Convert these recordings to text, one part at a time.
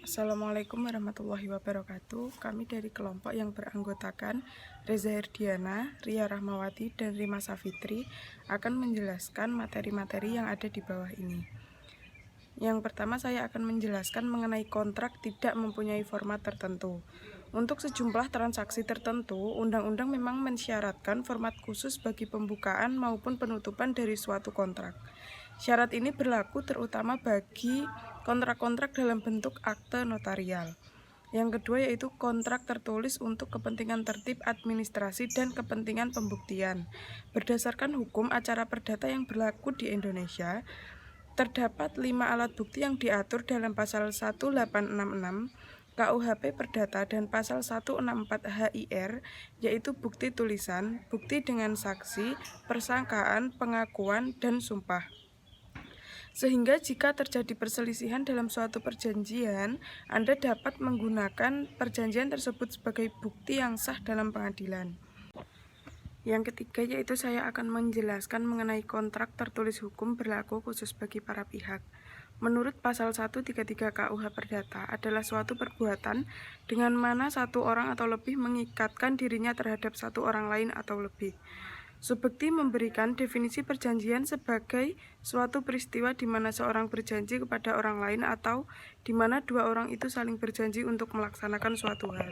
Assalamualaikum warahmatullahi wabarakatuh. Kami dari kelompok yang beranggotakan Reza Herdiana, Ria Rahmawati, dan Rima Safitri akan menjelaskan materi-materi yang ada di bawah ini. Yang pertama, saya akan menjelaskan mengenai kontrak tidak mempunyai format tertentu. Untuk sejumlah transaksi tertentu, undang-undang memang mensyaratkan format khusus bagi pembukaan maupun penutupan dari suatu kontrak. Syarat ini berlaku terutama bagi kontrak-kontrak dalam bentuk akte notarial. Yang kedua yaitu kontrak tertulis untuk kepentingan tertib administrasi dan kepentingan pembuktian. Berdasarkan hukum acara perdata yang berlaku di Indonesia, terdapat 5 alat bukti yang diatur dalam pasal 1866 KUHP Perdata dan pasal 164 HIR, yaitu bukti tulisan, bukti dengan saksi, persangkaan, pengakuan, dan sumpah. Sehingga jika terjadi perselisihan dalam suatu perjanjian, Anda dapat menggunakan perjanjian tersebut sebagai bukti yang sah dalam pengadilan. Yang ketiga yaitu saya akan menjelaskan mengenai kontrak tertulis hukum berlaku khusus bagi para pihak. Menurut pasal 133 KUH Perdata adalah suatu perbuatan dengan mana satu orang atau lebih mengikatkan dirinya terhadap satu orang lain atau lebih. Subekti memberikan definisi perjanjian sebagai suatu peristiwa di mana seorang berjanji kepada orang lain atau di mana dua orang itu saling berjanji untuk melaksanakan suatu hal.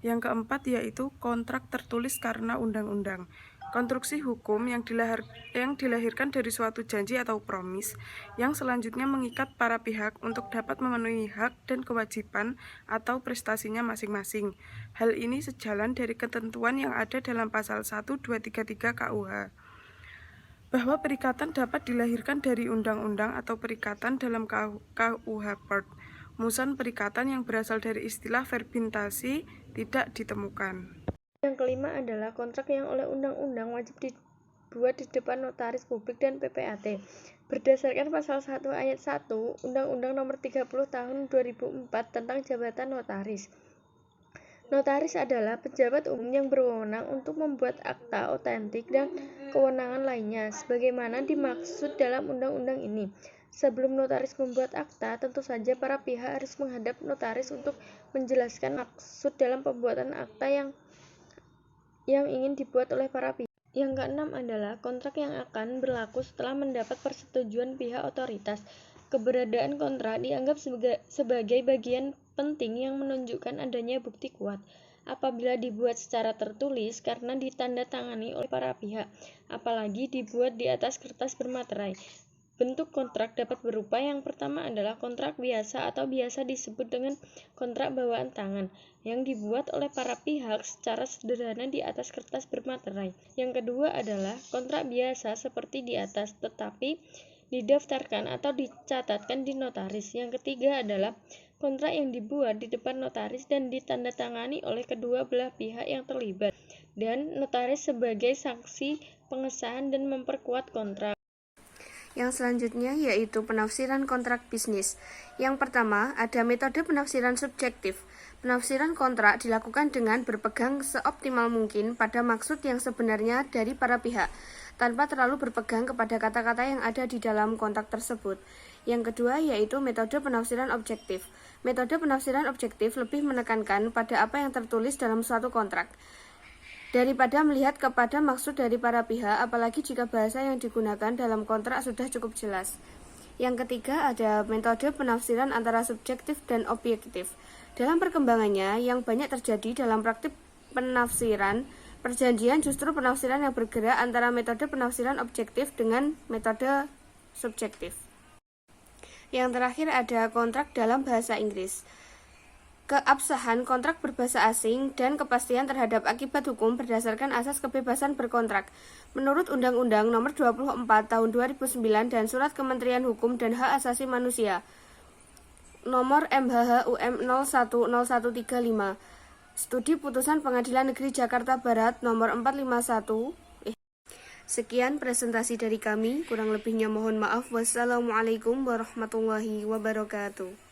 Yang keempat yaitu kontrak tertulis karena undang-undang. Konstruksi hukum yang dilahirkan dari suatu janji atau promis yang selanjutnya mengikat para pihak untuk dapat memenuhi hak dan kewajiban atau prestasinya masing-masing. Hal ini sejalan dari ketentuan yang ada dalam pasal 1233 KUH. Bahwa perikatan dapat dilahirkan dari undang-undang atau perikatan dalam KUH Perd. Musan perikatan yang berasal dari istilah verbintasi tidak ditemukan. Yang kelima adalah kontrak yang oleh undang-undang wajib dibuat di depan notaris publik dan PPAT. Berdasarkan pasal 1 ayat 1 Undang-Undang Nomor 30 Tahun 2004 tentang jabatan notaris. Notaris adalah pejabat umum yang berwenang untuk membuat akta otentik dan kewenangan lainnya sebagaimana dimaksud dalam undang-undang ini. Sebelum notaris membuat akta, tentu saja para pihak harus menghadap notaris untuk menjelaskan maksud dalam pembuatan akta yang ingin dibuat oleh para pihak. Yang keenam adalah kontrak yang akan berlaku setelah mendapat persetujuan pihak otoritas. Keberadaan kontrak dianggap sebagai bagian penting yang menunjukkan adanya bukti kuat. Apabila dibuat secara tertulis karena ditandatangani oleh para pihak, apalagi dibuat di atas kertas bermaterai. Bentuk kontrak dapat berupa yang pertama adalah kontrak biasa atau biasa disebut dengan kontrak bawaan tangan yang dibuat oleh para pihak secara sederhana di atas kertas bermaterai. Yang kedua adalah kontrak biasa seperti di atas tetapi didaftarkan atau dicatatkan di notaris. Yang ketiga adalah kontrak yang dibuat di depan notaris dan ditandatangani oleh kedua belah pihak yang terlibat dan notaris sebagai saksi pengesahan dan memperkuat kontrak. Yang selanjutnya yaitu penafsiran kontrak bisnis. Yang pertama, ada metode penafsiran subjektif. Penafsiran kontrak dilakukan dengan berpegang seoptimal mungkin pada maksud yang sebenarnya dari para pihak, tanpa terlalu berpegang kepada kata-kata yang ada di dalam kontrak tersebut. Yang kedua yaitu metode penafsiran objektif. Metode penafsiran objektif lebih menekankan pada apa yang tertulis dalam suatu kontrak daripada melihat kepada maksud dari para pihak, apalagi jika bahasa yang digunakan dalam kontrak sudah cukup jelas. Yang ketiga ada metode penafsiran antara subjektif dan objektif. Dalam perkembangannya yang banyak terjadi dalam praktik penafsiran perjanjian, justru penafsiran yang bergerak antara metode penafsiran objektif dengan metode subjektif. Yang terakhir ada kontrak dalam bahasa Inggris. Keabsahan kontrak berbahasa asing dan kepastian terhadap akibat hukum berdasarkan asas kebebasan berkontrak. Menurut Undang-Undang Nomor 24 Tahun 2009 dan Surat Kementerian Hukum dan Hak Asasi Manusia Nomor MHH-UM 010135. Studi Putusan Pengadilan Negeri Jakarta Barat Nomor 451. Sekian presentasi dari kami, kurang lebihnya mohon maaf. Wassalamualaikum warahmatullahi wabarakatuh.